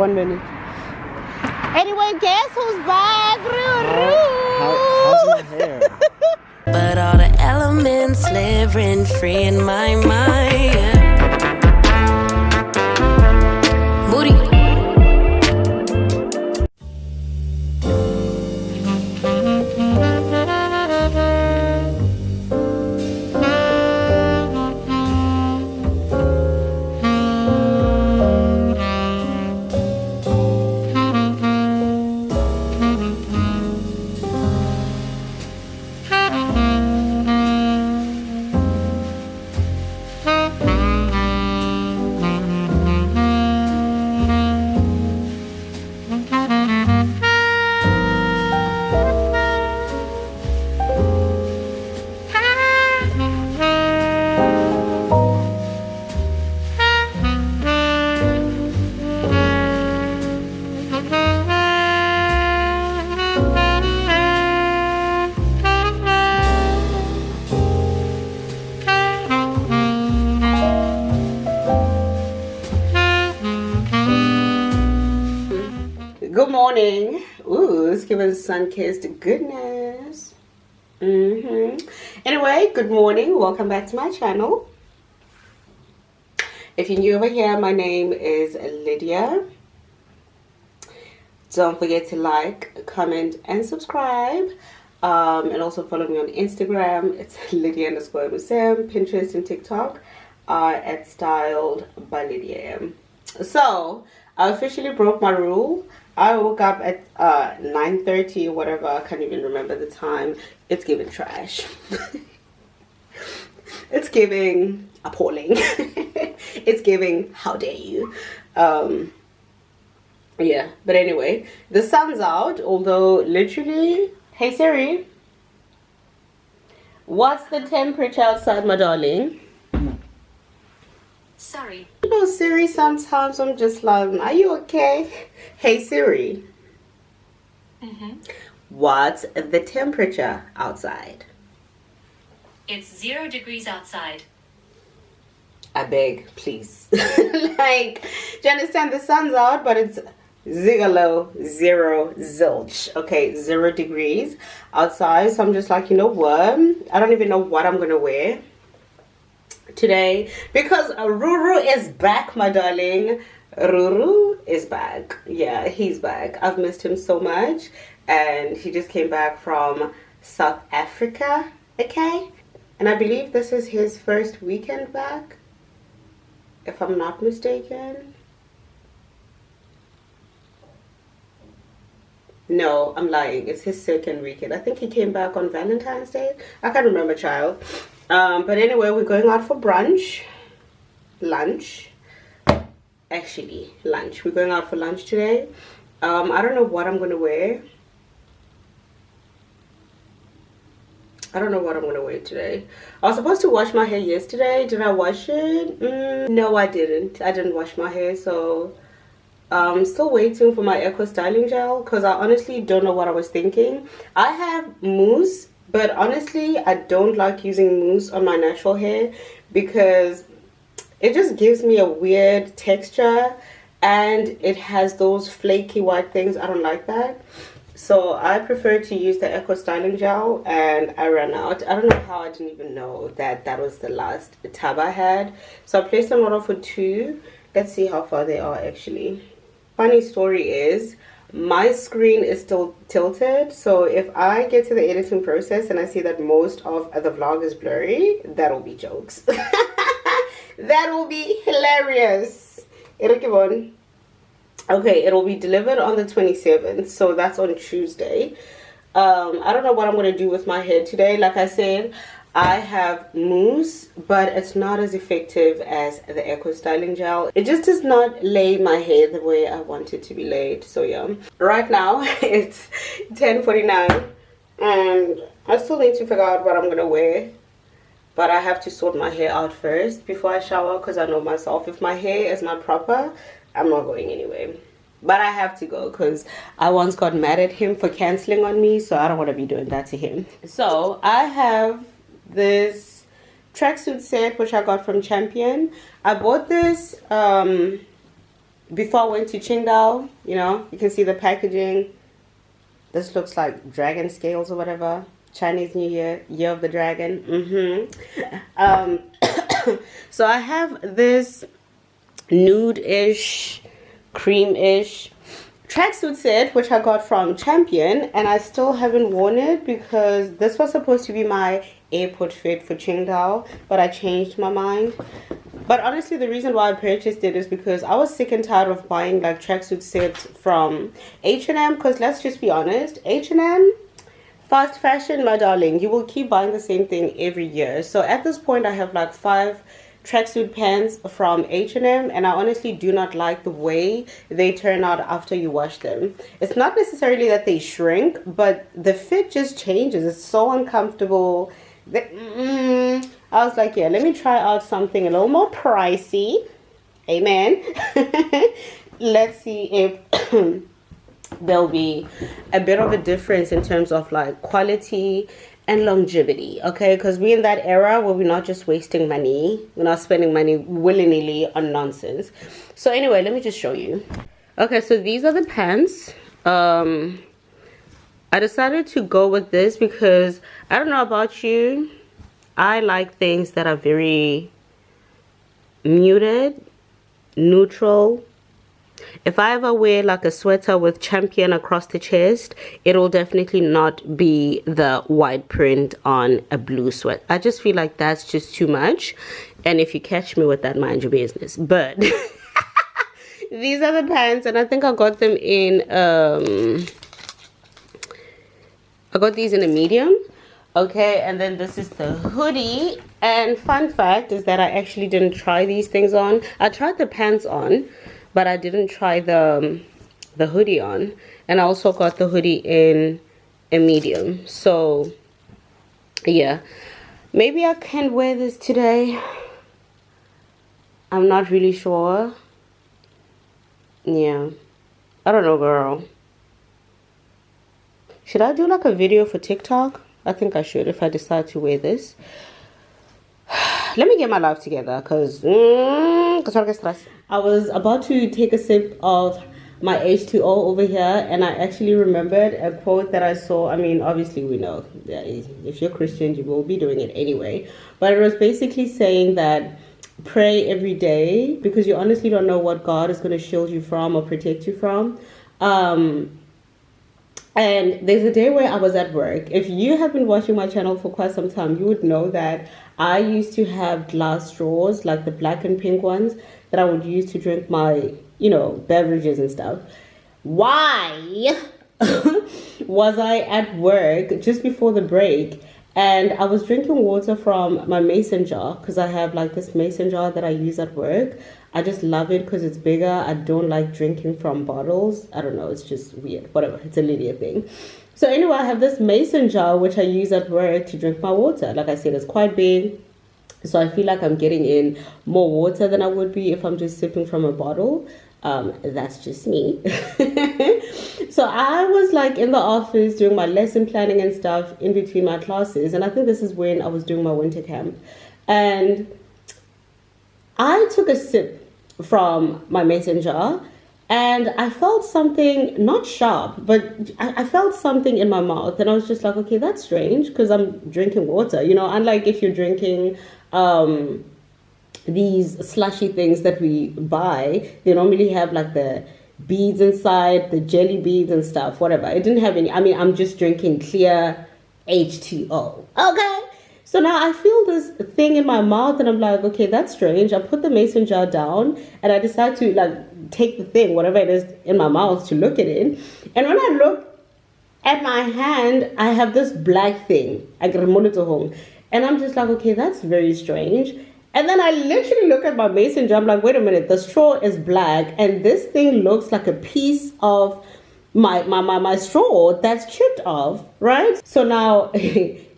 1 minute. Anyway, guess who's back? How's my hair? But all the elements live rent free in my mind. Booty. Good morning. Ooh, it's giving sun-kissed goodness. Anyway, good morning. Welcome back to my channel. If you're new over here, my name is Lydia. Don't forget to like, comment, and subscribe. And also follow me on Instagram. It's Lydia_MSM. Pinterest and TikTok are at Styled by Lydia M. So, I officially broke my rule. I woke up at 9:30 or whatever. I can't even remember the time. It's giving trash. It's giving appalling. It's giving how dare you. Yeah, but anyway, the sun's out, although literally, hey Siri, what's the temperature outside, my darling? Sorry. You know, Siri, sometimes I'm just like, are you okay? Hey Siri, what's the temperature outside? It's 0 degrees outside. I beg, please. Like, do you understand? The sun's out, but it's zero zilch. Okay, 0 degrees outside. So I'm just like, you know what? I don't even know what I'm gonna wear today because Ruru is back, my darling. Ruru is back. Yeah, he's back. I've missed him so much, and he just came back from South Africa. Okay, and I believe this is his first weekend back, if I'm not mistaken. No, I'm lying. It's his second weekend. I think he came back on Valentine's Day. I can't remember, child. But anyway, we're going out for brunch. Lunch. Actually, lunch. We're going out for lunch today. I don't know what I'm going to wear. I don't know what I'm going to wear today. I was supposed to wash my hair yesterday. Did I wash it? No, I didn't. I didn't wash my hair, so I'm still waiting for my eco styling gel because I honestly don't know what I was thinking. I have mousse, but honestly I don't like using mousse on my natural hair because it just gives me a weird texture and it has those flaky white things. I don't like that. So I prefer to use the eco styling gel, and I ran out. I don't know how. I didn't even know that that was the last tab I had. So I placed an order for 2. Let's see how far they are actually. Funny story is, my screen is still tilted, so if I get to the editing process and I see that most of the vlog is blurry, that'll be jokes. That will be hilarious. It'll give on. Okay, it'll be delivered on the 27th, so that's on Tuesday. I don't know what I'm going to do with my hair today. Like I said, I have mousse, but it's not as effective as the eco styling gel. It just does not lay my hair the way I want it to be laid. So yeah, right now it's 10:49 and I still need to figure out what I'm gonna wear, but I have to sort my hair out first before I shower, because I know myself, if my hair is not proper, I'm not going anywhere. But I have to go because I once got mad at him for canceling on me, so I don't want to be doing that to him. So I have this tracksuit set which I got from Champion. I bought this before I went to Qingdao, you know, you can see the packaging. This looks like dragon scales or whatever. Chinese New Year, Year of the Dragon. So I have this nude-ish, cream-ish tracksuit set, which I got from Champion, and I still haven't worn it because this was supposed to be my airport fit for Qingdao, but I changed my mind. But honestly, the reason why I purchased it is because I was sick and tired of buying like tracksuit sets from H&M, because let's just be honest, H&M, fast fashion, my darling, you will keep buying the same thing every year. So at this point, I have like 5 tracksuit pants from H&M, and I honestly do not like the way they turn out after you wash them. It's not necessarily that they shrink, but the fit just changes. It's so uncomfortable. I was like, yeah, let me try out something a little more pricey. Amen. Let's see if there'll be a bit of a difference in terms of like quality and longevity, okay? Because we're in that era where we're not just wasting money, we're not spending money willy-nilly on nonsense. So anyway, let me just show you. Okay, so these are the pants. I decided to go with this because I don't know about you, I like things that are very muted, neutral. If I ever wear like a sweater with Champion across the chest, it'll definitely not be the white print on a blue sweat. I just feel like that's just too much. And if you catch me with that, mind your business. But these are the pants, and I think I got them in I got these in a medium. Okay, and then this is the hoodie. And fun fact is that I actually didn't try these things on. I tried the pants on, but I didn't try the hoodie on. And I also got the hoodie in a medium. So yeah, maybe I can wear this today. I'm not really sure. Yeah, I don't know, girl. Should I do like a video for TikTok? I think I should if I decide to wear this. Let me get my life together, because I was about to take a sip of my H2O over here, and I actually remembered a quote that I saw. I mean, obviously we know that if you're Christian, you will be doing it anyway. But it was basically saying that pray every day, because you honestly don't know what God is going to shield you from or protect you from. And there's a day where I was at work. If you have been watching my channel for quite some time, you would know that I used to have glass straws, like the black and pink ones, that I would use to drink my, you know, beverages and stuff. Why was I at work just before the break, and I was drinking water from my mason jar, because I have like this mason jar that I use at work. I just love it because it's bigger. I don't like drinking from bottles. I don't know, it's just weird. Whatever, it's a Lydia thing. So anyway, I have this mason jar which I use at work to drink my water. Like I said, it's quite big. So I feel like I'm getting in more water than I would be if I'm just sipping from a bottle. That's just me. So I was like in the office doing my lesson planning and stuff in between my classes. And I think this is when I was doing my winter camp. And I took a sip from my mason jar, and I felt something, not sharp, but I felt something in my mouth, and I was just like, okay, that's strange, because I'm drinking water, you know, unlike if you're drinking these slushy things that we buy. They normally have like the beads inside, the jelly beads and stuff, whatever. It didn't have any. I mean, I'm just drinking clear H2O, okay? So now I feel this thing in my mouth, and I'm like, okay, that's strange. I put the mason jar down, and I decide to like take the thing, whatever it is in my mouth, to look at it. And when I look at my hand, I have this black thing. I get home, and I'm just like, okay, that's very strange. And then I literally look at my mason jar. I'm like, wait a minute, the straw is black, and this thing looks like a piece of my straw that's chipped off, right? So now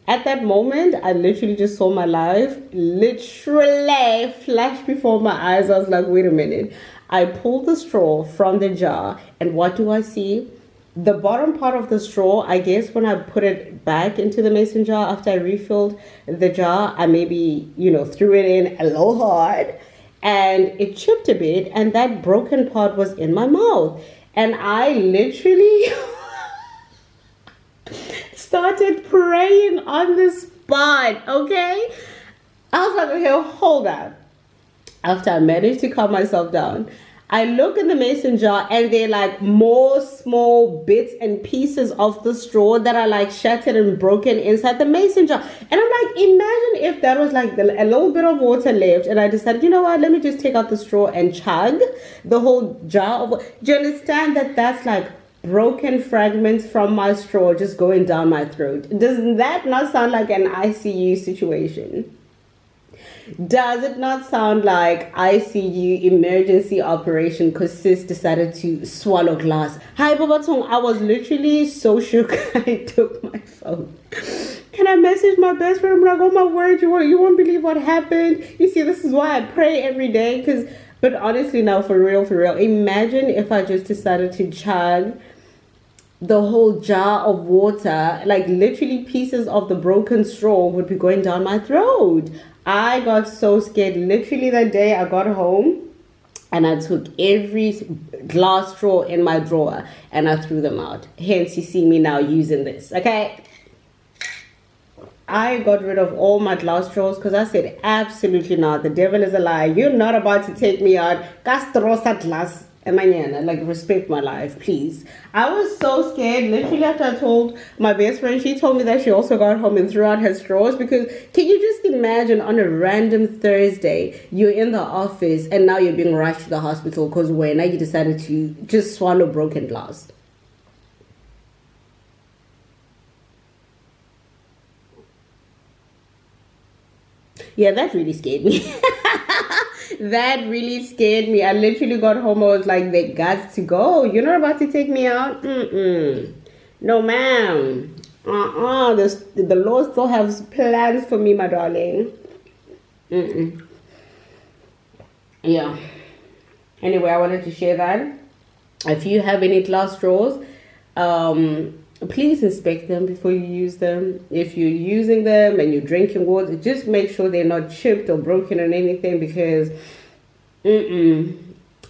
at that moment, I literally just saw my life literally flash before my eyes. I was like, wait a minute. I pulled the straw from the jar, and what do I see? The bottom part of the straw, I guess when I put it back into the mason jar after I refilled the jar, I maybe, you know, threw it in a little hard. and it chipped a bit, and that broken part was in my mouth. And I literally started praying on the spot, okay? I was like, okay, hold up. After I managed to calm myself down, I look in the mason jar and they're like more small bits and pieces of the straw that are like shattered and broken inside the mason jar. And I'm like, imagine if that was like a little bit of water left and I decided, you know what, let me just take out the straw and chug the whole jar of. Do you understand that that's like broken fragments from my straw just going down my throat? Does that not sound like an ICU situation? Does it not sound like ICU emergency operation because sis decided to swallow glass? Hi, Babatong. I was literally so shook. I took my phone. And I messaged my best friend. I'm like, oh my word, you won't believe what happened. You see, this is why I pray every day. But honestly now, for real, imagine if I just decided to chug the whole jar of water, like literally pieces of the broken straw would be going down my throat. I got so scared. Literally that day I got home and I took every glass straw in my drawer and I threw them out. Hence you see me now using this, okay? I got rid of all my glass straws because I said absolutely not. The devil is a lie. You're not about to take me out. Castrosa glass. Like, respect my life, please. I was so scared. Literally after I told my best friend, she told me that she also got home and threw out her straws. Because can you just imagine on a random Thursday, you're in the office and now you're being rushed to the hospital because now you decided to just swallow broken glass. Yeah, that really scared me. That really scared me. I literally got home. I was like, they got to go. You're not about to take me out? No, ma'am. The Lord still has plans for me, my darling. Yeah. Anyway, I wanted to share that. If you have any glass straws, please inspect them before you use them. If you're using them and you're drinking water, just make sure they're not chipped or broken or anything, because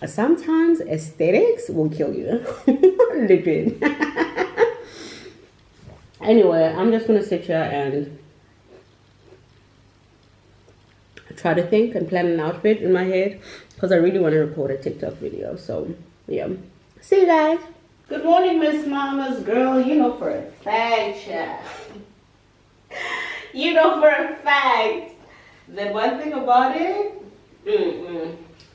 sometimes aesthetics will kill you. Liquid. Anyway, I'm just gonna sit here and try to think and plan an outfit in my head because I really want to record a TikTok video. So yeah, see you guys. Good morning, Miss Mama's girl. You know for a fact, child. You know for a fact that one thing about it,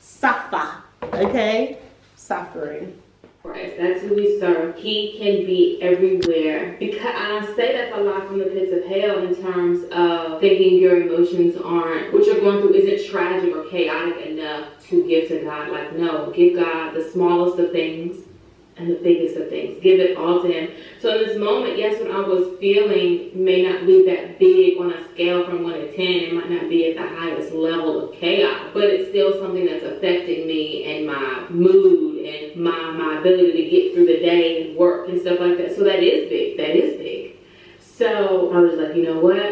suffer, okay? Suffering. That's who we serve. He can be everywhere. Because I say that's a lot from the pits of hell in terms of thinking your emotions aren't, what you're going through isn't tragic or chaotic enough to give to God. Like, no, give God the smallest of things and the biggest of things. Give it all to Him. So in this moment, yes, what I was feeling may not be that big on a scale from 1 to 10. It might not be at the highest level of chaos, but it's still something that's affecting me and my mood and my ability to get through the day and work and stuff like that. So that is big. That is big. So I was like, you know what?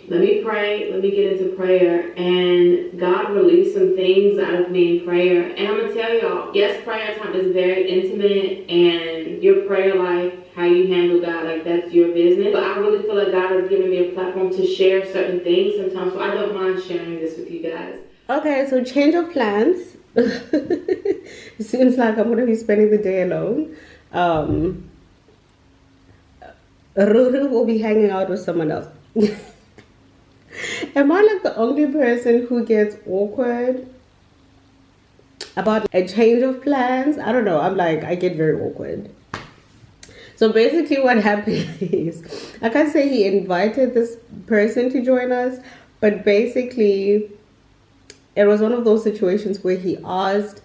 Let me pray. Let me get into prayer. And God released some things out of me in prayer. And I'm going to tell y'all, yes, prayer time is very intimate. And your prayer life, how you handle God, like that's your business. But I really feel like God has given me a platform to share certain things sometimes. So I don't mind sharing this with you guys. Okay, so change of plans. It seems like I'm going to be spending the day alone. Ruru will be hanging out with someone else. Am I like the only person who gets awkward about a change of plans? I don't know. I'm like, I get very awkward. So basically what happened is, I can't say he invited this person to join us, but basically it was one of those situations where he asked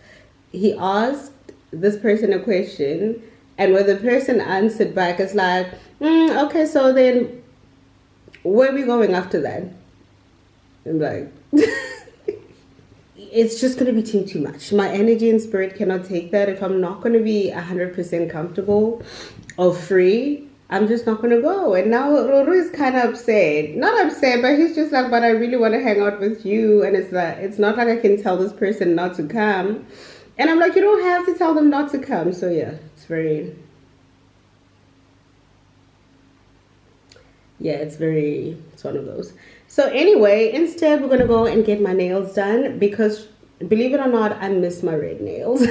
this person a question, and when the person answered back, it's like, okay, so then where are we going after that? I'm like, it's just going to be too much. My energy and spirit cannot take that. If I'm not going to be 100% comfortable or free I'm just not gonna go. And now Roro is kind of upset. Not upset, but he's just like, but I really want to hang out with you. And it's like, it's not like I can tell this person not to come. And I'm like, you don't have to tell them not to come. So yeah, it's one of those. So anyway, instead we're gonna go and get my nails done because believe it or not, I miss my red nails.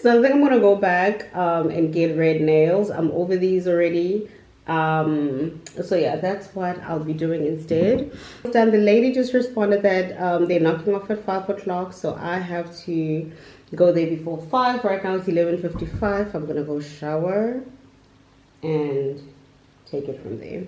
So I think I'm gonna go back and get red nails. I'm over these already. So yeah, that's what I'll be doing instead. Then the lady just responded that they're knocking off at 5 o'clock, so I have to go there before 5. Right now it's 11:55. I'm gonna go shower and take it from there.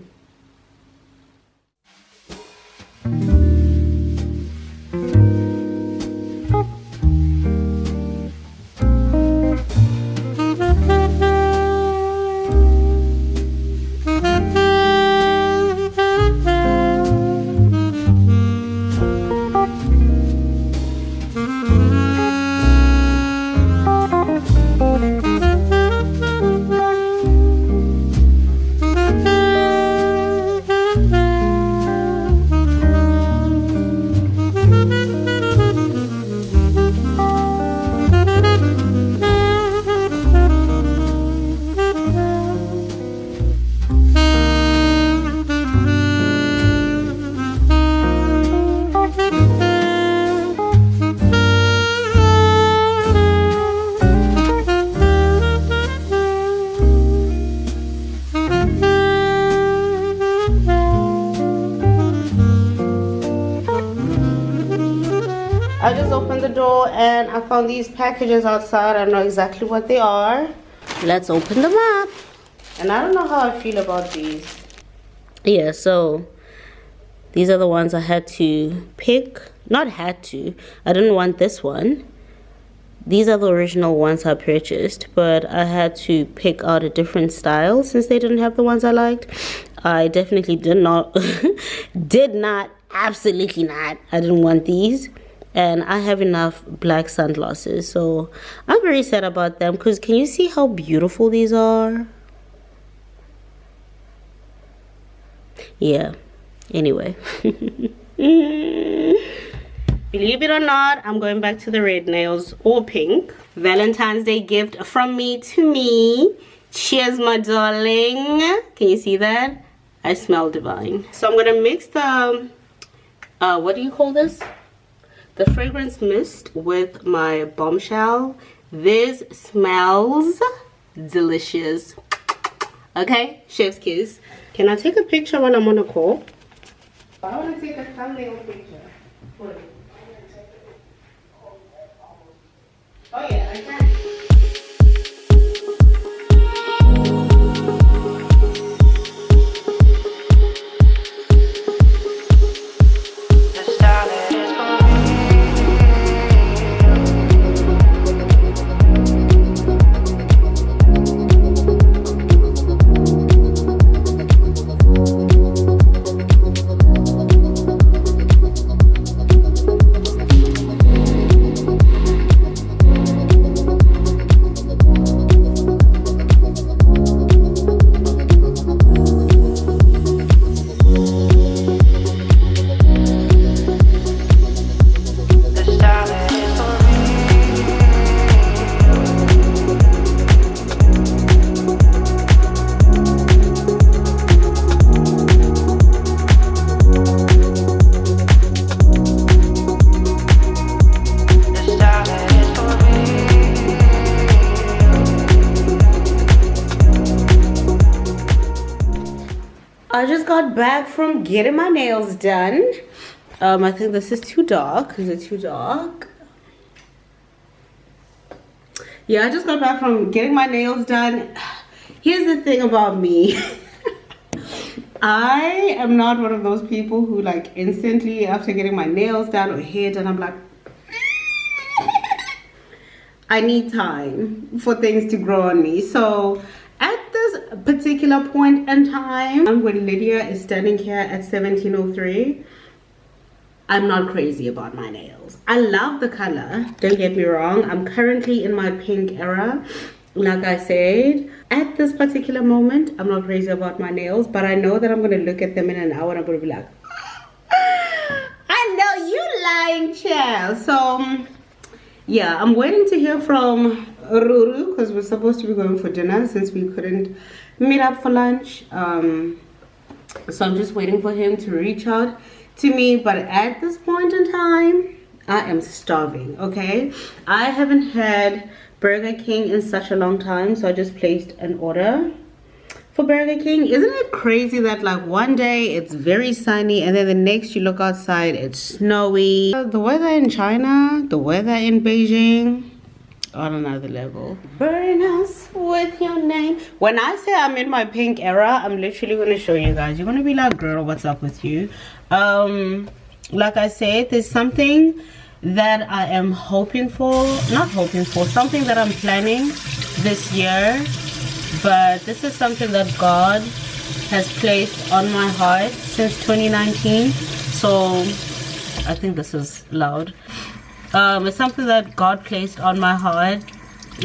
I just opened the door and I found these packages outside. I know exactly what they are. Let's open them up. And I don't know how I feel about these. Yeah, so these are the ones I had to pick. Not had to. I didn't want this one. These are the original ones I purchased, but I had to pick out a different style since they didn't have the ones I liked. I definitely did not, absolutely not. I didn't want these. And I have enough black sunglasses, so I'm very sad about them because can you see how beautiful these are? Yeah, anyway. Believe it or not, I'm going back to the red nails or pink. Valentine's Day gift from me to me. Cheers, my darling. Can you see that? I smell divine. So I'm gonna mix the, what do you call this? The fragrance mist with my bombshell. This smells delicious. Okay, chef's kiss. Can I take a picture when I'm on a call? I want to take a thumbnail picture. Oh yeah, I can. I just got back from getting my nails done. I think this is too dark. Is it too dark? Yeah, I just got back from getting my nails done. Here's the thing about me. I am not one of those people who like instantly after getting my nails done or hair done, I'm like, I need time for things to grow on me. So at this particular point in time, when Lydia is standing here at 17:03, I'm not crazy about my nails. I love the color, don't get me wrong. I'm currently in my pink era. like I said, at this particular moment, I'm not crazy about my nails, but I know that I'm gonna look at them in an hour and I'm gonna be like, I know you lying, child. So yeah, I'm waiting to hear from Ruru because we're supposed to be going for dinner since we couldn't meet up for lunch. So I'm just waiting for him to reach out to me, but at this point in time, I am starving. Okay, I haven't had Burger King in such a long time, so I just placed an order for Burger King. Isn't it crazy that like one day it's very sunny and then the next you look outside it's snowy? The weather in China, the weather in Beijing, on another level. Burn us with your name. When I say I'm in my pink era, I'm literally going to show you guys. You're going to be like, girl, what's up with you? Like I said, there's something that I am hoping for, not hoping for, something that I'm planning this year, but this is something that God has placed on my heart since 2019. So I think this is loud. It's something that God placed on my heart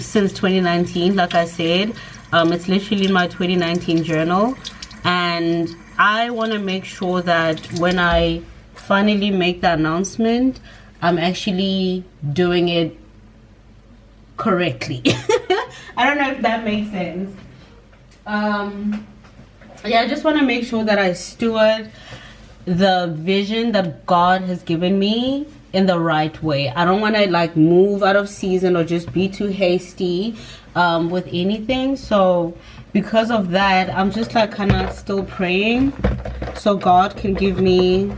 since 2019. Like I said, it's literally in my 2019 journal, and I want to make sure that when I finally make the announcement, I'm actually doing it correctly. I don't know if that makes sense. Yeah, I just want to make sure that I steward the vision that God has given me in the right way. I don't want to like move out of season or just be too hasty with anything. So because of that, I'm just like kind of still praying so God can give me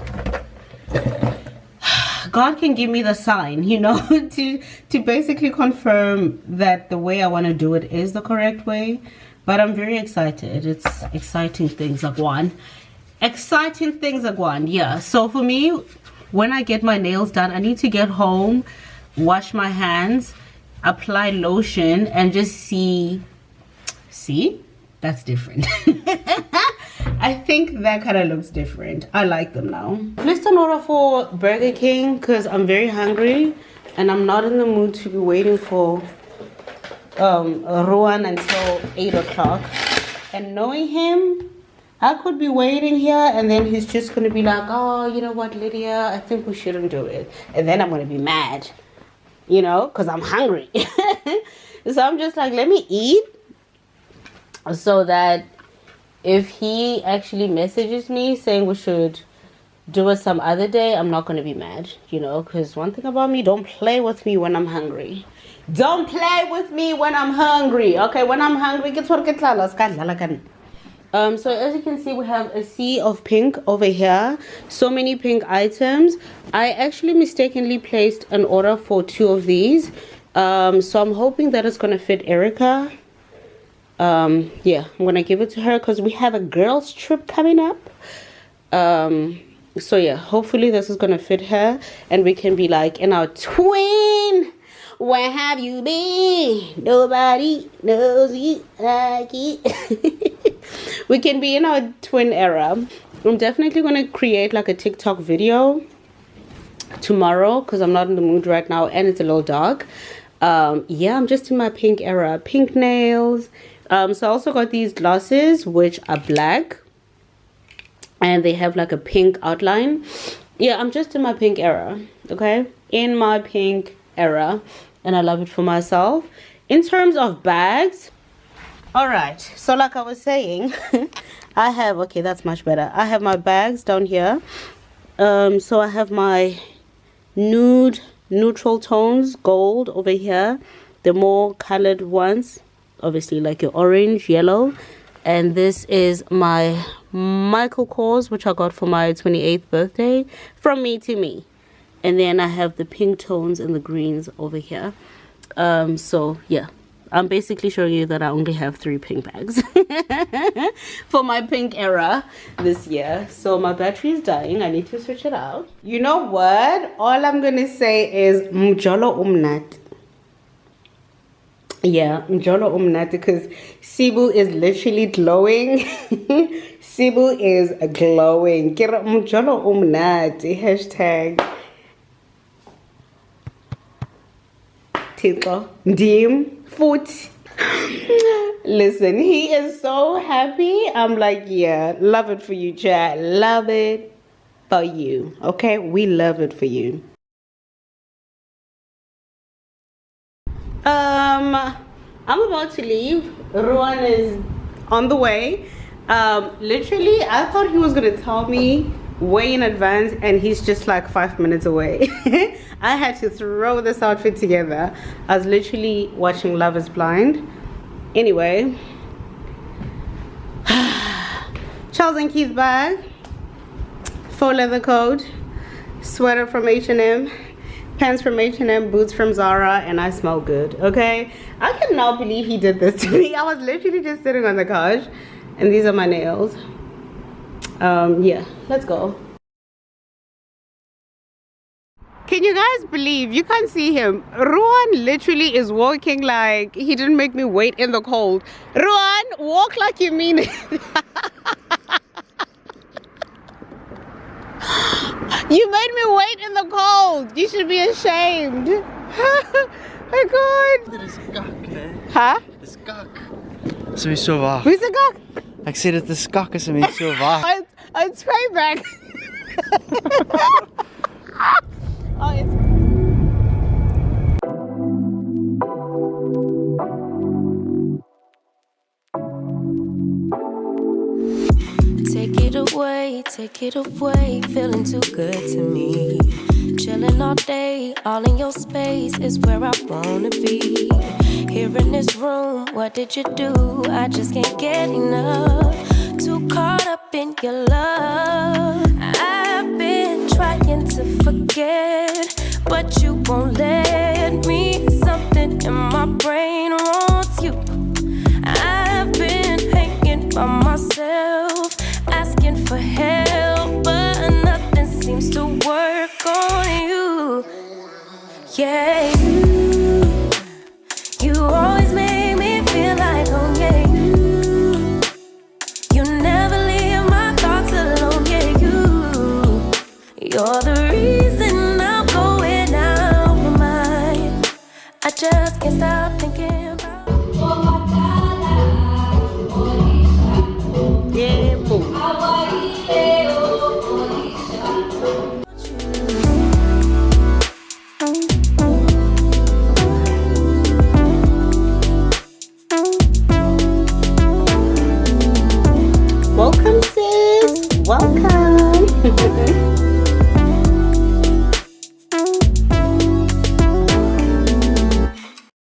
the sign, you know, to basically confirm that the way I want to do it is the correct way. But I'm very excited. It's exciting things like one. Exciting things like one, yeah. So for me, when I get my nails done, I need to get home, wash my hands, apply lotion, and just see, that's different. I think that kind of looks different. I like them now. Placed an order for Burger King because I'm very hungry and I'm not in the mood to be waiting for Rowan until 8 o'clock. And knowing him, I could be waiting here and then he's just going to be like, oh, you know what, Lydia, I think we shouldn't do it. And then I'm going to be mad, you know, because I'm hungry. So I'm just like, let me eat so that if he actually messages me saying we should do it some other day, I'm not going to be mad, you know, because one thing about me, don't play with me when I'm hungry. Don't play with me when I'm hungry. Okay, when I'm hungry, so as you can see, we have a sea of pink over here. So many pink items. I actually mistakenly placed an order for 2 of these. So I'm hoping that it's going to fit Erica. Yeah, I'm going to give it to her because we have a girls trip coming up. So yeah, hopefully this is going to fit her and we can be like in our twin. Where have you been? Nobody knows you like it. We can be in our twin era. I'm definitely going to create like a TikTok video tomorrow because I'm not in the mood right now and it's a little dark. Yeah, I'm just in my pink era. Pink nails. So I also got these glasses which are black and they have like a pink outline. Yeah, I'm just in my pink era. Okay, in my pink era. And I love it for myself. In terms of bags, all right, so like I was saying, I have, okay, that's much better. I have my bags down here. So I have my neutral tones, gold over here, the more colored ones, obviously like your orange, yellow, and this is my Michael Kors, which I got for my 28th birthday, from me to me. And then I have the pink tones and the greens over here. So yeah, I'm basically showing you that I only have 3 pink bags for my pink era this year. So my battery is dying. I need to switch it out. You know what? All I'm going to say is mjolo umnat. Yeah, mjolo umnat because Sibu is literally glowing. Sibu is glowing. Kira mjolo umnat. Hashtag. Tito, Dim, foot. Listen, he is so happy. I'm like, yeah, love it for you, Chad. Love it for you. Okay, we love it for you. I'm about to leave. Ruan is on the way. Literally, I thought he was gonna tell me way in advance, and he's just like 5 minutes away. I had to throw this outfit together. I was literally watching Love is Blind. Anyway, Charles and Keith bag, faux leather coat, sweater from H&M, pants from H&M, boots from Zara, and I smell good. Okay, I cannot believe he did this to me. I was literally just sitting on the couch, and these are my nails. Yeah, let's go. Can you guys believe, you can't see him, Ruan literally is walking like he didn't make me wait in the cold. Ruan, walk like you mean it. You made me wait in the cold. You should be ashamed. My God. Dit is kak, hè? Huh? Dit is kak. Ze is zo waar. Who's the guy? Ik zei dat het is kak, ze is zo waar. It's payback. Oh, it's... take it away, feeling too good to me. Chilling all day, all in your space is where I wanna be. Here in this room, what did you do? I just can't get enough. Too caught up in your love. I've been trying to forget, but you won't let me. Something in my brain wants you. I've been hanging by myself, asking for help, but nothing seems to work on you. Yeah, you always make me feel like home. Yeah, you never leave my thoughts alone. Yeah, you're the reason I'm going out my mind. I just can't stop thinking about Yeah, boo. Welcome, sis. Welcome.